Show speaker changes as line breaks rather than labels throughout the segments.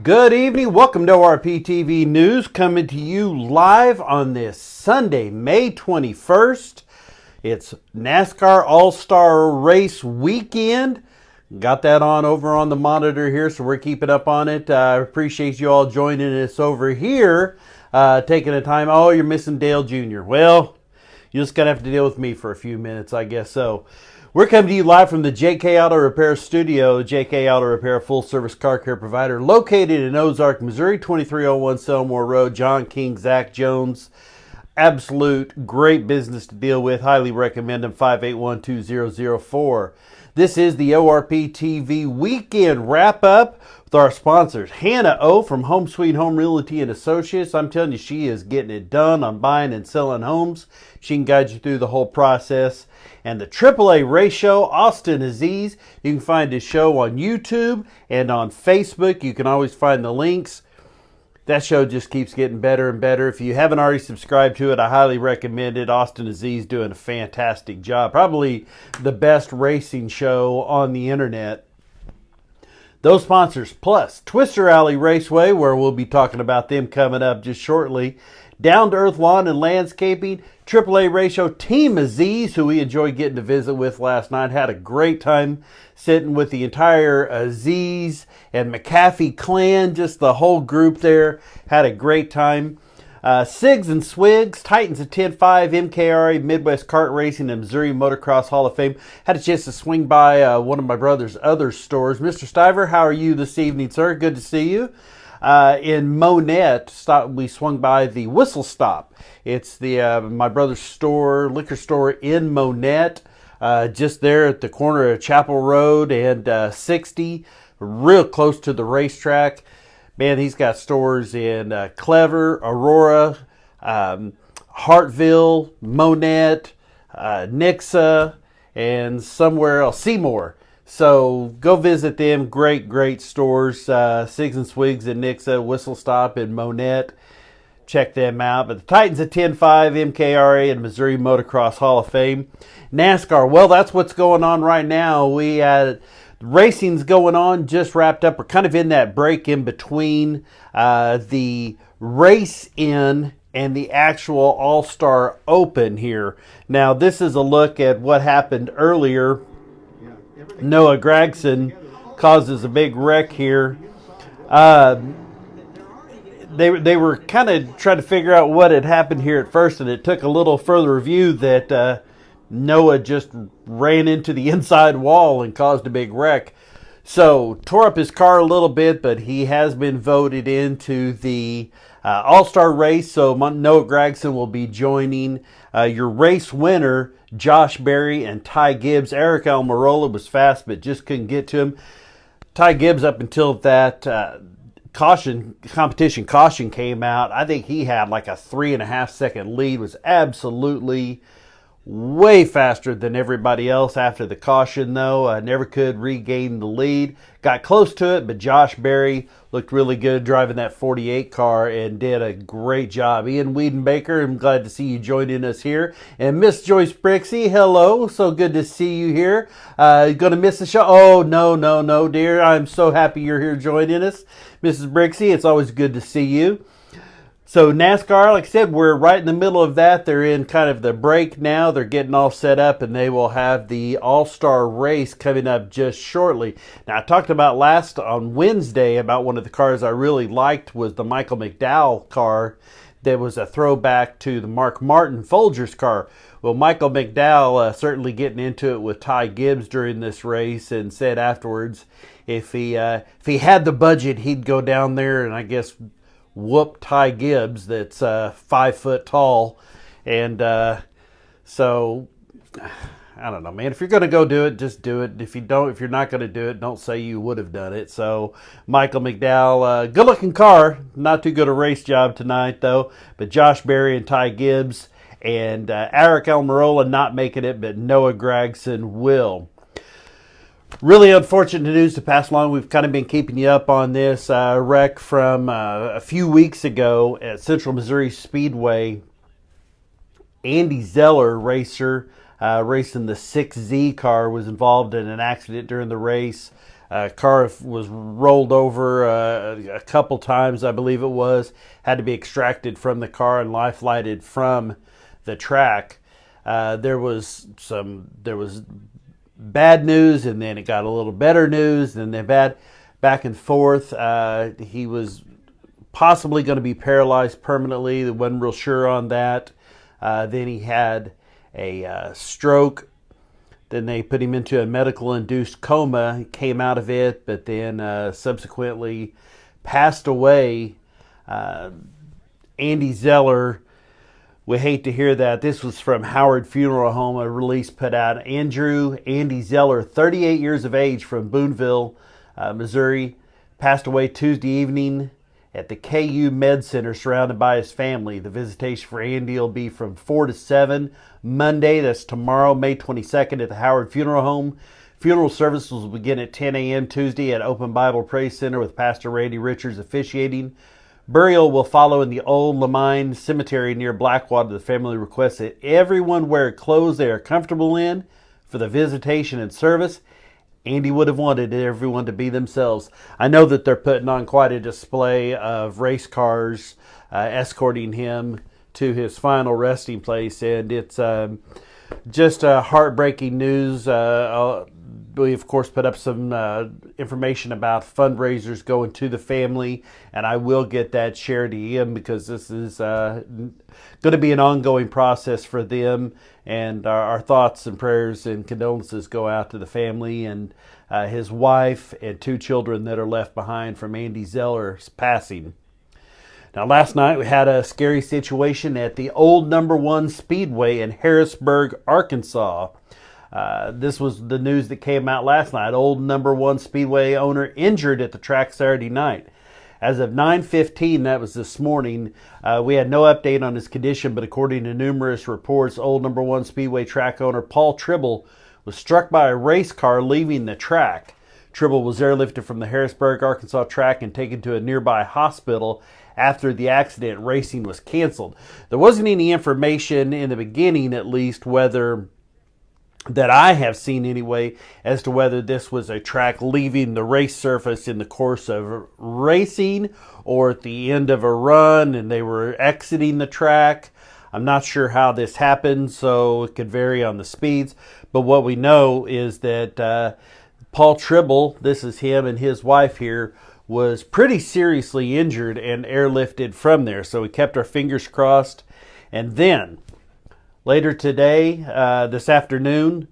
Good evening. Welcome to ORP TV News, coming to you live on this Sunday, May 21st. It's NASCAR All-Star Race Weekend. Got that on over on the monitor here, so we're keeping up on it. I appreciate you all joining us over here, taking the time. Oh, you're missing Dale Jr. Well, you're just going to have to deal with me for a few minutes, I guess so. We're coming to you live from the JK Auto Repair Studio. JK Auto Repair, full-service car care provider, located in Ozark, Missouri, 2301 Selmore Road. John King, Zach Jones. Absolute great business to deal with. Highly recommend them, 581-2004. This is the ORP TV Weekend Wrap-Up with our sponsors. Hannah O from Home Sweet Home Realty and Associates. I'm telling you, she is getting it done on buying and selling homes. She can guide you through the whole process. And the AAA Race Show, Austin Aziz. You can find his show on YouTube and on Facebook. You can always find the links. That show just keeps getting better and better. If you haven't already subscribed to it, I highly recommend it. Austin Aziz doing a fantastic job. Probably the best racing show on the internet. Those sponsors, plus Twister Alley Raceway, where we'll be talking about them coming up just shortly. Down to Earth Lawn and Landscaping, AAA Ratio, Team Aziz, who we enjoyed getting to visit with last night. Had a great time sitting with the entire Aziz and McAfee clan, just the whole group there. Had a great time. Sigs and Swigs, Titans of 10-5, MKRA, Midwest Kart Racing, and Missouri Motocross Hall of Fame. Had a chance to swing by one of my brother's other stores. Mr. Stiver, how are you this evening, sir? Good to see you. In Monette, we swung by the Whistle Stop. It's the my brother's store, liquor store in Monette, just there at the corner of Chapel Road and 60, real close to the racetrack. Man, he's got stores in Clever, Aurora, Hartville, Monette, Nixa, and somewhere else, Seymour. So go visit them. Great, great stores. Sigs and Swigs in Nixa, Whistle Stop in Monette. Check them out. But the Titans of 10-5, MKRA, and Missouri Motocross Hall of Fame. NASCAR, well, that's what's going on right now. We had racing's going on, just wrapped up. We're kind of in that break in between the race in and the actual All-Star Open here. Now, this is a look at what happened earlier. Noah Gragson causes a big wreck here. They were kind of trying to figure out what had happened here at first, and it took a little further review that Noah just ran into the inside wall and caused a big wreck. So tore up his car a little bit, but he has been voted into the All-Star race. So Noah Gragson will be joining your race winner, Josh Berry and Ty Gibbs. Eric Almirola was fast, but just couldn't get to him. Ty Gibbs, up until that competition caution came out, I think he had like a 3.5-second lead, was absolutely way faster than everybody else after the caution, though. Never could regain the lead. Got close to it, but Josh Berry looked really good driving that 48 car and did a great job. Ian Wiedenbaker, I'm glad to see you joining us here. And Miss Joyce Brixey, hello. So good to see you here. Going to miss the show? Oh, no, dear. I'm so happy you're here joining us. Mrs. Brixey, it's always good to see you. So NASCAR, like I said, we're right in the middle of that. They're in kind of the break now. They're getting all set up, and they will have the All-Star race coming up just shortly. Now, I talked about last on Wednesday about one of the cars I really liked was the Michael McDowell car that was a throwback to the Mark Martin Folgers car. Well, Michael McDowell certainly getting into it with Ty Gibbs during this race and said afterwards if he had the budget, he'd go down there and I guess whoop Ty Gibbs that's 5 foot tall. And so I don't know, man. If you're going to go do it, just do it. If you're not going to do it, don't say you would have done it. So Michael McDowell, good looking car, not too good a race job tonight though. But Josh Berry and Ty Gibbs and Eric Almirola not making it, but Noah Gragson will. Really unfortunate news to pass along. We've kind of been keeping you up on this wreck from a few weeks ago at Central Missouri Speedway. Andy Zeller, racer, racing the 6Z car, was involved in an accident during the race. Car was rolled over a couple times, I believe it was. Had to be extracted from the car and life lighted from the track. There was bad news, and then it got a little better news, and then back and forth. He was possibly going to be paralyzed permanently. They wasn't real sure on that. Then he had a stroke. Then they put him into a medical-induced coma. He came out of it, but then subsequently passed away. Andy Zeller, we hate to hear that. This was from Howard Funeral Home, a release put out. Andy Zeller, 38 years of age, from Boonville, Missouri, passed away Tuesday evening at the KU Med Center, surrounded by his family. The visitation for Andy will be from 4 to 7 Monday. That's tomorrow, May 22nd, at the Howard Funeral Home. Funeral services will begin at 10 a.m. Tuesday at Open Bible Praise Center with Pastor Randy Richards officiating. Burial will follow in the Old Lamine Cemetery near Blackwater. The family requests that everyone wear clothes they are comfortable in for the visitation and service. Andy would have wanted everyone to be themselves. I know that they're putting on quite a display of race cars escorting him to his final resting place, and it's just heartbreaking news. We, of course, put up some information about fundraisers going to the family, and I will get that shared to him because this is going to be an ongoing process for them. And our thoughts and prayers and condolences go out to the family and his wife and 2 children that are left behind from Andy Zeller's passing. Now, last night we had a scary situation at the old number 1 Speedway in Harrisburg, Arkansas. This was the news that came out last night. Old number 1 Speedway owner injured at the track Saturday night. As of 9:15, that was this morning, we had no update on his condition, but according to numerous reports, old number 1 Speedway track owner Paul Tribble was struck by a race car leaving the track. Tribble was airlifted from the Harrisburg, Arkansas track and taken to a nearby hospital. After the accident, racing was canceled. There wasn't any information in the beginning, at least, that I have seen anyway, as to whether this was a track leaving the race surface in the course of racing or at the end of a run and they were exiting the track. I'm not sure how this happened, so it could vary on the speeds. But what we know is that Paul Tribble, this is him and his wife here, was pretty seriously injured and airlifted from there. So we kept our fingers crossed. And then later today, this afternoon,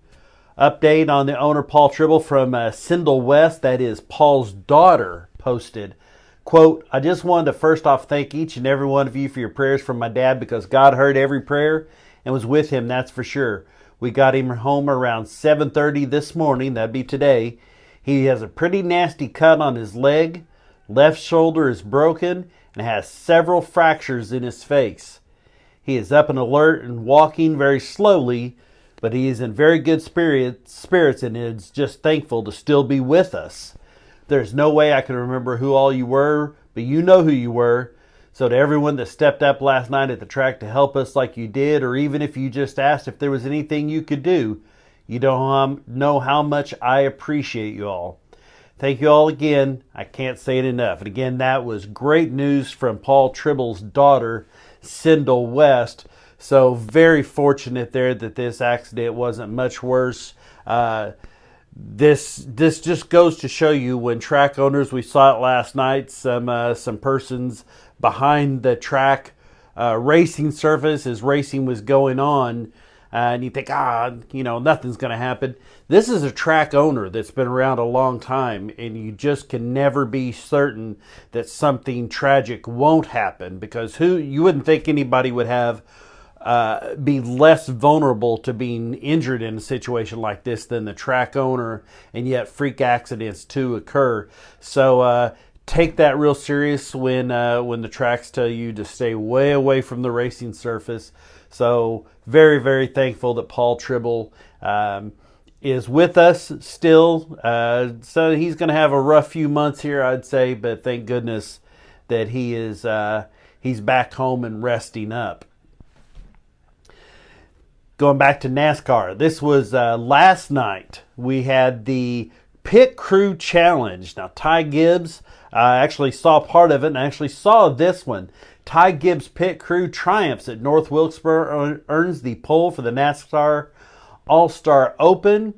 update on the owner, Paul Tribble, from Sindel West, that is Paul's daughter, posted, quote, "I just wanted to first off thank each and every one of you for your prayers for my dad, because God heard every prayer and was with him, that's for sure. We got him home around 7:30 this morning, that'd be today. He has a pretty nasty cut on his leg, left shoulder is broken, and has several fractures in his face. He is up and alert and walking very slowly, but he is in very good spirits and is just thankful to still be with us. There's no way I can remember who all you were, but you know who you were. So to everyone that stepped up last night at the track to help us like you did, or even if you just asked if there was anything you could do, you don't know how much I appreciate you all. Thank you all again. I can't say it enough." And again, that was great news from Paul Tribble's daughter, Sindel West. So very fortunate there that this accident wasn't much worse. This just goes to show you, when track owners, we saw it last night, some persons behind the track racing surface as racing was going on, and you think, nothing's going to happen. This is a track owner that's been around a long time, and you just can never be certain that something tragic won't happen, because you wouldn't think anybody would be less vulnerable to being injured in a situation like this than the track owner, and yet freak accidents too occur. So take that real serious when the tracks tell you to stay way away from the racing surface. So very, very thankful that Paul Tribble is with us still. So he's going to have a rough few months here, I'd say, but thank goodness that he's back home and resting up. Going back to NASCAR, this was last night. We had the Pit Crew Challenge. Now, Ty Gibbs, I actually saw part of it, and I actually saw this one. Ty Gibbs Pit Crew triumphs at North Wilkesboro, earns the pole for the NASCAR All-Star Open.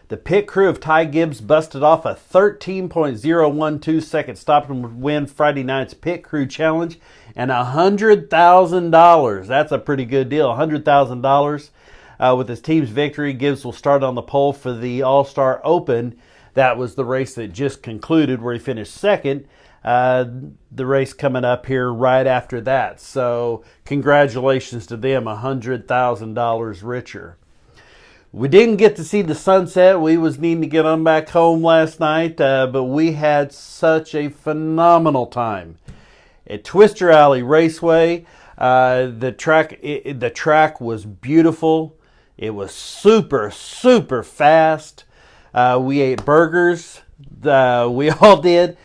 The pit crew of Ty Gibbs busted off a 13.012 second stop and win Friday night's Pit Crew Challenge and $100,000. That's a pretty good deal, $100,000. With his team's victory, Gibbs will start on the pole for the All-Star Open. That was the race that just concluded where he finished second. The race coming up here right after that. So congratulations to them, $100,000 richer. We didn't get to see the sunset. We was needing to get on back home last night, but we had such a phenomenal time at Twister Alley Raceway. The track was beautiful. It was super, super fast. We ate burgers. We all did.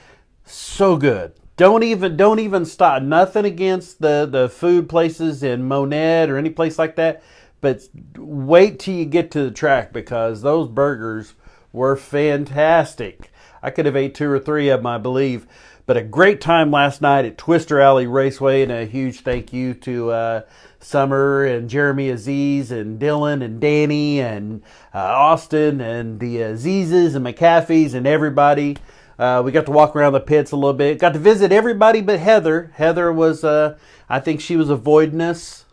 So good. Don't even stop. Nothing against the food places in Monette or any place like that. But wait till you get to the track because those burgers were fantastic. I could have ate 2 or 3 of them, I believe. But a great time last night at Twister Alley Raceway, and a huge thank you to Summer and Jeremy Aziz and Dylan and Danny and Austin and the Azizes and McAfees and everybody. We got to walk around the pits a little bit. Got to visit everybody but Heather. Heather was, I think she was avoiding us.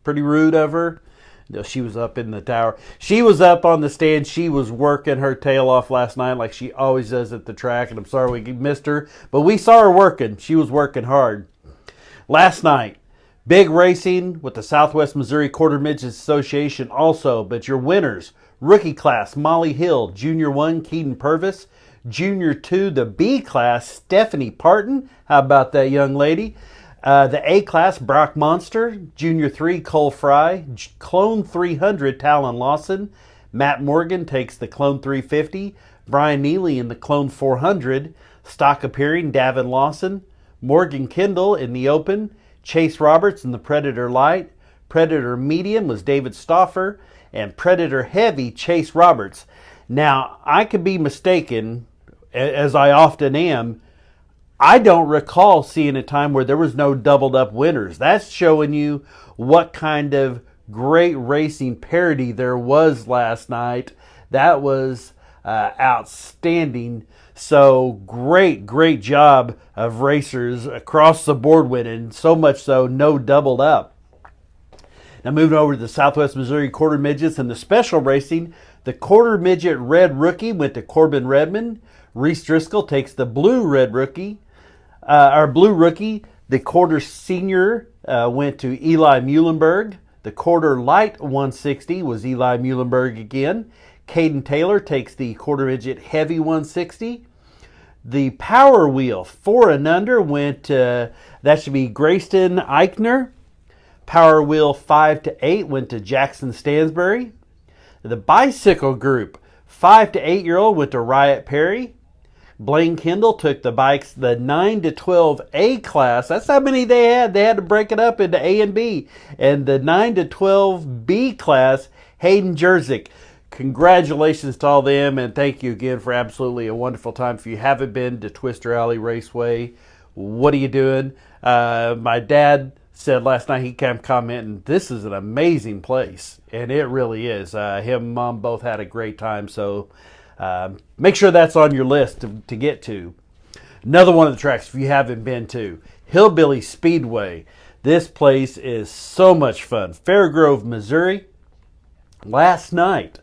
Pretty rude of her. No, she was up in the tower. She was up on the stand. She was working her tail off last night like she always does at the track. And I'm sorry we missed her. But we saw her working. She was working hard. Last night, big racing with the Southwest Missouri Quarter Midgets Association also. But your winners, rookie class, Molly Hill. Junior 1, Keaton Purvis. Junior 2, the B class, Stephanie Parton. How about that young lady? The A class, Brock Monster. Junior 3, Cole Fry. Clone 300, Talon Lawson. Matt Morgan takes the Clone 350. Brian Neely in the Clone 400. Stock appearing, Davin Lawson. Morgan Kendall in the Open. Chase Roberts in the Predator Light. Predator Medium was David Stauffer. And Predator Heavy, Chase Roberts. Now, I could be mistaken, as I often am. I don't recall seeing a time where there was no doubled up winners. That's showing you what kind of great racing parity there was last night. That was outstanding. So great job of racers across the board winning. So much so, no doubled up. Now moving over to the Southwest Missouri Quarter Midgets and the special racing. The Quarter Midget Red Rookie went to Corbin Redmond. Reese Driscoll takes the Blue Red Rookie. Our Blue Rookie, the Quarter Senior, went to Eli Muhlenberg. The Quarter Light 160 was Eli Muhlenberg again. Caden Taylor takes the Quarter Midget Heavy 160. The Power Wheel 4 and under went to, that should be Grayston Eichner. Power Wheel 5 to 8 went to Jackson Stansbury. The Bicycle Group 5 to 8-year-old went to Riot Perry. Blaine Kendall took the bikes, the 9 to 12 A class. That's how many they had. They had to break it up into A and B. And the 9 to 12 B class, Hayden Jerzik. Congratulations to all them, and thank you again for absolutely a wonderful time. If you haven't been to Twister Alley Raceway, what are you doing? My dad said last night, he kept commenting, this is an amazing place. And it really is. Him and Mom both had a great time, so make sure that's on your list to get to. Another one of the tracks if you haven't been to, Hillbilly Speedway. This place is so much fun. Fairgrove, Missouri. Last night,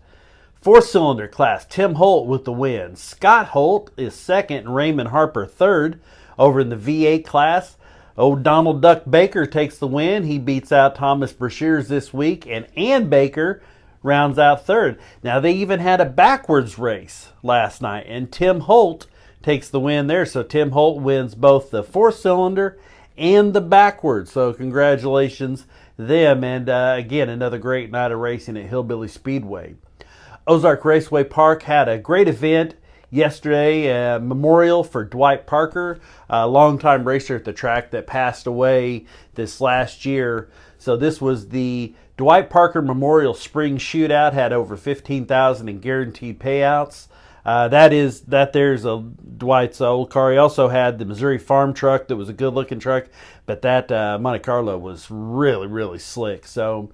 4-cylinder class, Tim Holt with the win. Scott Holt is second and Raymond Harper third. Over in the V8 class, old Donald Duck Baker takes the win. He beats out Thomas Brashears this week, and Ann Baker rounds out third. Now, they even had a backwards race last night, and Tim Holt takes the win there. So Tim Holt wins both the 4-cylinder and the backwards. So congratulations them. And again, another great night of racing at Hillbilly Speedway. Ozark Raceway Park had a great event yesterday, a memorial for Dwight Parker, a longtime racer at the track that passed away this last year. So this was the Dwight Parker Memorial Spring Shootout, had over $15,000 in guaranteed payouts. There's a Dwight's old car. He also had the Missouri Farm truck that was a good looking truck, but that Monte Carlo was really, really slick. So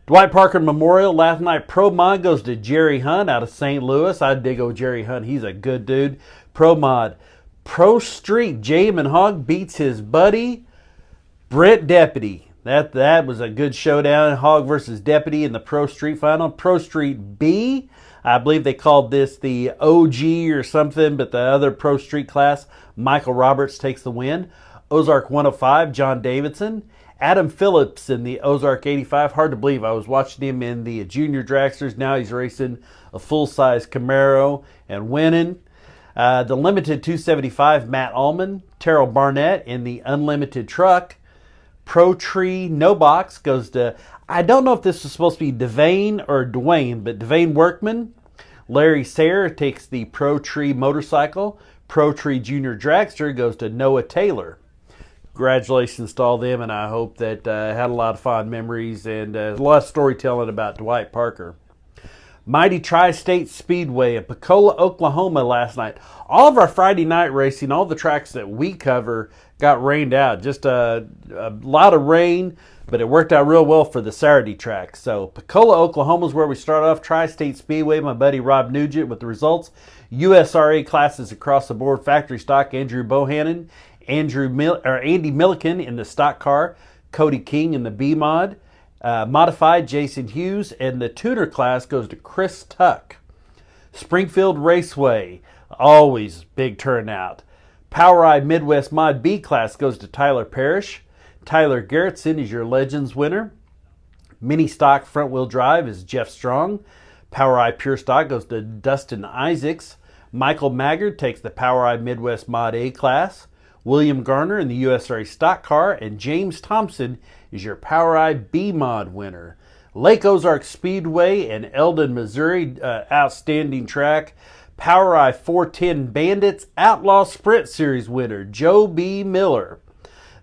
Dwight Parker Memorial last night. Pro Mod goes to Jerry Hunt out of St. Louis. I dig old Jerry Hunt. He's a good dude. Pro Mod. Pro Street. Jamin Hogg beats his buddy Brent Deputy. That was a good showdown. Hogg versus Deputy in the Pro Street final. Pro Street B. I believe they called this the OG or something, but the other Pro Street class, Michael Roberts takes the win. Ozark 105, John Davidson. Adam Phillips in the Ozark 85. Hard to believe. I was watching him in the junior dragsters. Now he's racing a full-size Camaro and winning. The Limited 275, Matt Allman. Terrell Barnett in the Unlimited truck. Pro Tree No Box goes to, I don't know if this was supposed to be Devane or Dwayne, but Devane Workman. Larry Sayre takes the Pro Tree motorcycle. Pro Tree Junior Dragster goes to Noah Taylor. Congratulations to all them, and I hope that had a lot of fond memories and a lot of storytelling about Dwight Parker. Mighty Tri-State Speedway in Pecola, Oklahoma last night. All of our Friday night racing, all the tracks that we cover got rained out. Just a lot of rain, but it worked out real well for the Saturday track. So Pecola, Oklahoma is where we start off. Tri-State Speedway, my buddy Rob Nugent with the results. USRA classes across the board. Factory stock, Andrew Bohannon. Andy Milliken in the stock car, Cody King in the B mod, modified Jason Hughes, and the tuner class goes to Chris Tuck. Springfield Raceway, always big turnout. POWRi Midwest Mod B class goes to Tyler Parrish. Tyler Gerritsen is your Legends winner. Mini stock front wheel drive is Jeff Strong. POWRi Pure Stock goes to Dustin Isaacs. Michael Maggard takes the POWRi Midwest Mod A class. William Garner in the USRA stock car, and James Thompson is your POWRi B mod winner. Lake Ozark Speedway in Eldon, Missouri, outstanding track. POWRi 410 Bandits Outlaw Sprint Series winner, Joe B. Miller.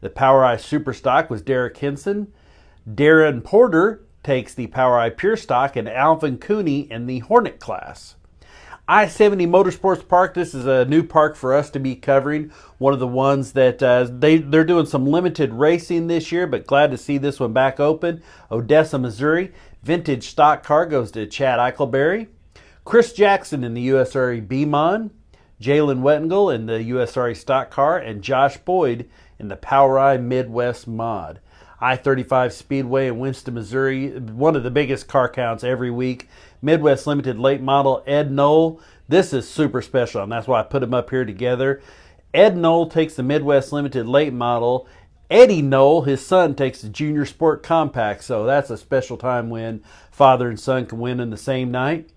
The POWRi Super Stock was Derek Henson. Darren Porter takes the POWRi Pure Stock, and Alvin Cooney in the Hornet class. I-70 Motorsports Park, this is a new park for us to be covering. One of the ones that they're doing some limited racing this year, but glad to see this one back open. Odessa, Missouri. Vintage stock car goes to Chad Eichelberry. Chris Jackson in the USRA B-Mod. Jalen Wettingle in the USRA stock car, and Josh Boyd in the POWRi Midwest Mod. I-35 Speedway in Winston, Missouri, one of the biggest car counts every week. Midwest Limited late model Ed Knoll. This is super special, and that's why I put them up here together. Ed Knoll takes the Midwest Limited late model. Eddie Knoll, his son, takes the Junior Sport Compact, so that's a special time when father and son can win in the same night.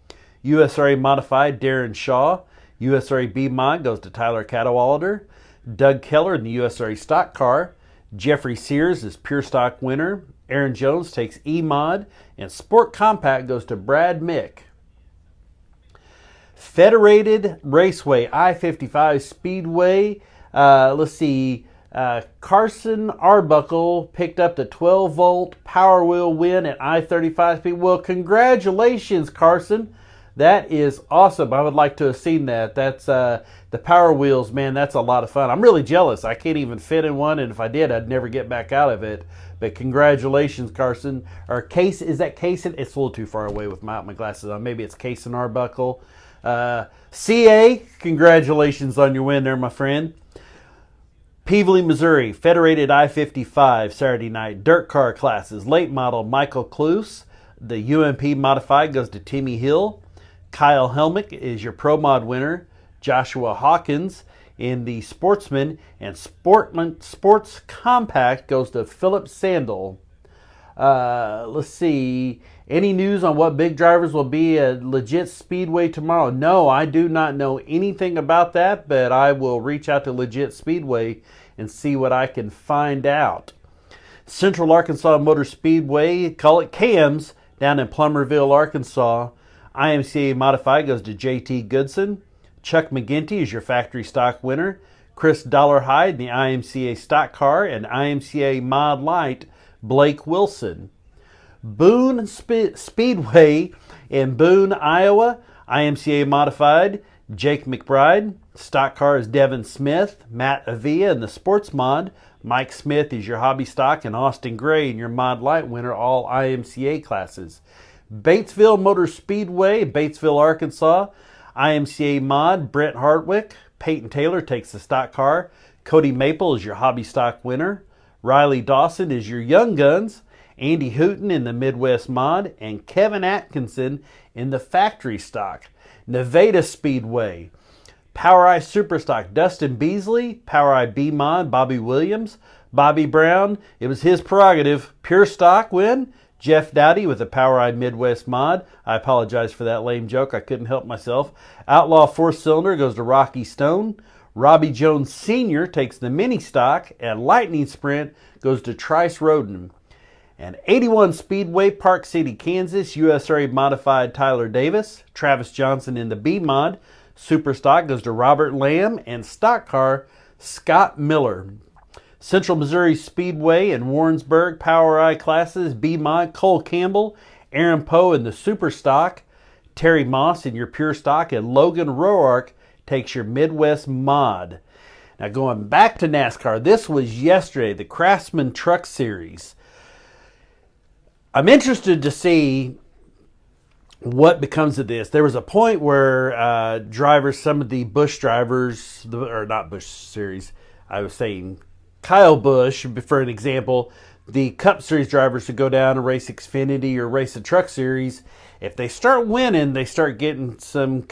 USRA Modified Darren Shaw. USRA B-Mod goes to Tyler Cadwallader. Doug Keller in the USRA stock car. Jeffrey Sears is Pure Stock winner. Aaron Jones takes E-Mod, and Sport Compact goes to Brad Mick. Federated Raceway, I-55 Speedway. Let's see. Carson Arbuckle picked up the 12-volt Power Wheel win at I-35 Speed. Well, congratulations, Carson. That is awesome. I would like to have seen that. That's the Power Wheels, man. That's a lot of fun. I'm really jealous. I can't even fit in one, and if I did, I'd never get back out of it. But congratulations, Carson. Or Case, is that Cason? It's a little too far away with my glasses on. Maybe it's Cason Arbuckle. CA, congratulations on your win there, my friend. Peevely, Missouri, Federated I-55 Saturday night dirt car classes. Late model Michael Kloos. The UMP Modified goes to Timmy Hill. Kyle Helmick is your Pro Mod winner. Joshua Hawkins in the Sportsman, and Sports Compact goes to Philip Sandel. Let's see. Any news on what big drivers will be at Legit Speedway tomorrow? No, I do not know anything about that, but I will reach out to Legit Speedway and see what I can find out. Central Arkansas Motor Speedway, call it CAMS, down in Plummerville, Arkansas. IMCA Modified goes to JT Goodson. Chuck McGinty is your factory stock winner. Chris Dollarhide in the IMCA stock car, and IMCA Mod Light, Blake Wilson. Boone Speedway in Boone, Iowa. IMCA Modified, Jake McBride. Stock car is Devin Smith. Matt Avia in the Sports Mod. Mike Smith is your hobby stock, and Austin Gray in your Mod Light winner, all IMCA classes. Batesville Motor Speedway, Batesville, Arkansas. IMCA Mod, Brent Hartwick. Peyton Taylor takes the stock car. Cody Maple is your hobby stock winner. Riley Dawson is your Young Guns. Andy Hooten in the Midwest Mod. And Kevin Atkinson in the factory stock. Nevada Speedway, POWRi Superstock, Dustin Beasley. POWRi B Mod, Bobby Williams. Bobby Brown, it was his prerogative. Pure stock win. Jeff Dowdy with the POWRi Midwest Mod. I apologize for that lame joke. I couldn't help myself. Outlaw 4-cylinder goes to Rocky Stone. Robbie Jones Sr. takes the mini stock. And Lightning Sprint goes to Trice Roden. And 81 Speedway, Park City, Kansas, USRA Modified, Tyler Davis. Travis Johnson in the B Mod. Super stock goes to Robert Lamb. And stock car, Scott Miller. Central Missouri Speedway in Warrensburg, POWRi classes, B Mod, Cole Campbell. Aaron Poe in the super stock. Terry Moss in your pure stock. And Logan Roark takes your Midwest Mod. Now going back to NASCAR, this was yesterday, the Craftsman Truck Series. I'm interested to see what becomes of this. There was a point where drivers, some of the Busch drivers, or not Busch Series, I was saying Kyle Busch, for an example, the Cup Series drivers who go down and race Xfinity or race the Truck Series, if they start winning, they start getting some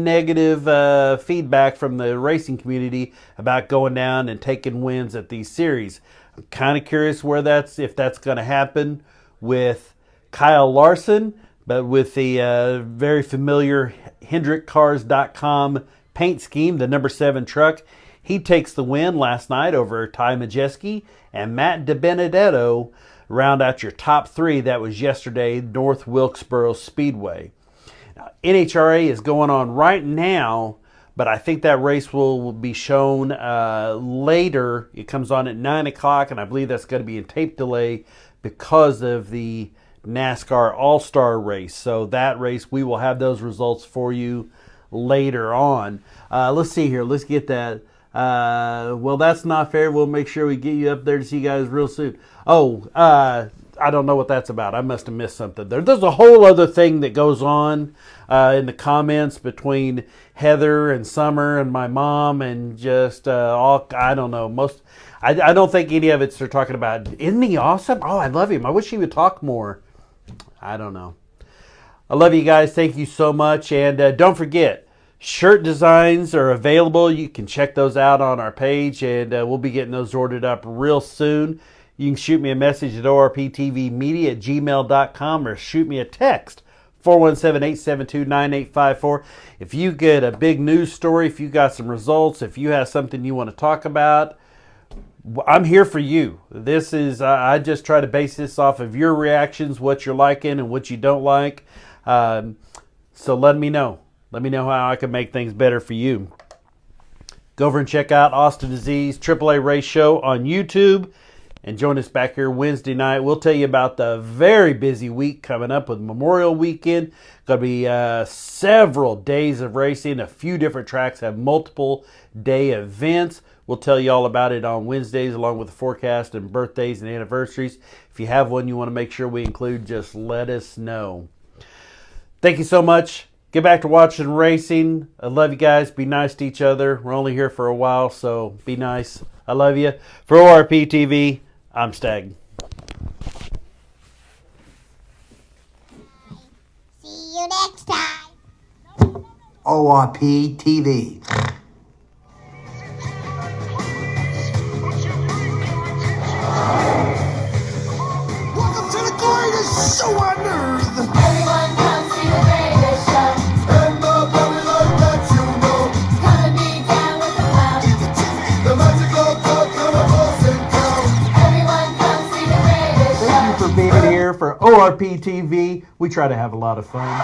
negative feedback from the racing community about going down and taking wins at these series. I'm kind of curious if that's going to happen with Kyle Larson, but with the very familiar HendrickCars.com paint scheme, the number 7 truck, he takes the win last night over Ty Majeski and Matt DiBenedetto. Round out your top 3. That was yesterday, North Wilkesboro Speedway. Now, NHRA is going on right now, but I think that race will be shown later. It comes on at 9 o'clock, and I believe that's going to be in tape delay because of the NASCAR All-Star race. So that race, we will have those results for you later on. Let's see here. Let's get that. Well, that's not fair. We'll make sure we get you up there to see you guys real soon. I don't know what that's about. I must have missed something there. There's a whole other thing that goes on in the comments between Heather and Summer and my mom and just I don't know. I don't think any of it's they're talking about, isn't he awesome? Oh, I love him. I wish he would talk more. I don't know. I love you guys. Thank you so much. And don't forget, shirt designs are available. You can check those out on our page, and we'll be getting those ordered up real soon. You can shoot me a message at orptvmedia@gmail.com or shoot me a text, 417-872-9854. If you get a big news story, if you got some results, if you have something you want to talk about, I'm here for you. This is, I just try to base this off of your reactions, what you're liking and what you don't like. So let me know. Let me know how I can make things better for you. Go over and check out Austin Disease AAA Race Show on YouTube. And join us back here Wednesday night. We'll tell you about the very busy week coming up with Memorial Weekend. Going to be several days of racing. A few different tracks have multiple day events. We'll tell you all about it on Wednesdays along with the forecast and birthdays and anniversaries. If you have one you want to make sure we include, just let us know. Thank you so much. Get back to watching racing. I love you guys. Be nice to each other. We're only here for a while, so be nice. I love you. For ORP TV, I'm Stag.
See you next time.
ORP TV.
Welcome to the greatest show on earth.
Everyone come see the greatest show.
And nobody like that, you know.
It's gonna be down with the clown.
The magical talk of a Boston town.
Everyone come see the greatest show.
Thank you for being here for ORP TV. We try to have a lot of fun.